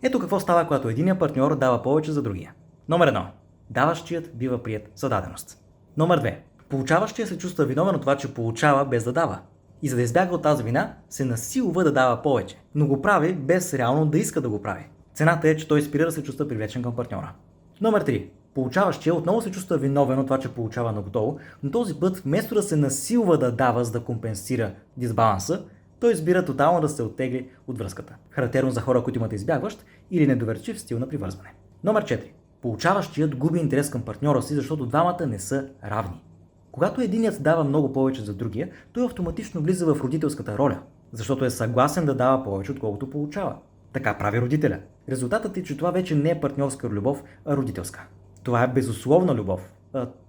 Ето какво става, когато единият партньор дава повече за другия. Номер 1. Даващият бива приет за даденост. Номер 2. Получаващият се чувства виновен от това, че получава без да дава. И за да избяга от тази вина, се насилва да дава повече, но го прави без реално да иска да го прави. Цената е, че той спира да се чувства привлечен към партньора. Номер 3. Получаващия отново се чувства виновен от това, че получава наготово, но този път вместо да се насилва да дава, за да компенсира дисбаланса, той избира тотално да се оттегли от връзката. Характерно за хора, които имат избягващ или недоверчив стил на привързване. Номер 4. Получаващият губи интерес към партньора си, защото двамата не са равни. Когато единият дава много повече за другия, той автоматично влиза в родителската роля, защото е съгласен да дава повече, отколкото получава. Така прави родителя. Резултатът е, че това вече не е партньорска любов, а родителска. Това е безусловна любов.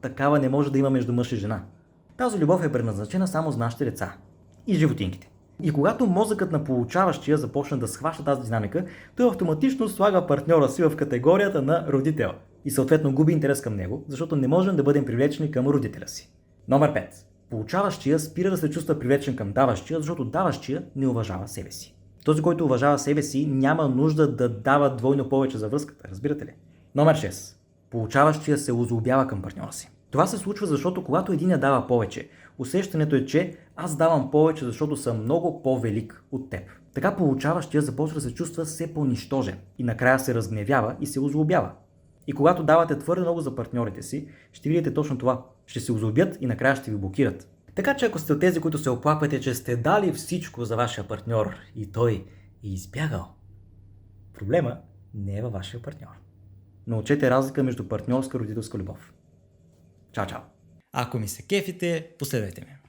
Такава не може да има между мъж и жена. Тази любов е предназначена само за нашите деца и животинките. И когато мозъкът на получаващия започне да схваща тази динамика, той автоматично слага партньора си в категорията на родител и съответно губи интерес към него, защото не можем да бъдем привлечени към родителя си. Номер 5. Получаващия спира да се чувства привлечен към даващия, защото даващия не уважава себе си. Този, който уважава себе си, няма нужда да дава двойно повече за връзката, разбирате ли? Номер 6. Получаващия се озлобява към партньора си. Това се случва, защото когато един я дава повече, усещането е, че аз давам повече, защото съм много по-велик от теб. Така получаващия започва да се чувства все по-нищожен и накрая се разгневява и се озлобява. И когато давате твърде много за партньорите си, ще видите точно това. Ще се озлобят и накрая ще ви блокират. Така че ако сте от тези, които се оплаквате, че сте дали всичко за вашия партньор и той е избягал, проблема не е във вашия партньор. Научете разлика между партньорска и родителска любов. Чао, чао! Ако ми се кефите, последвайте ме.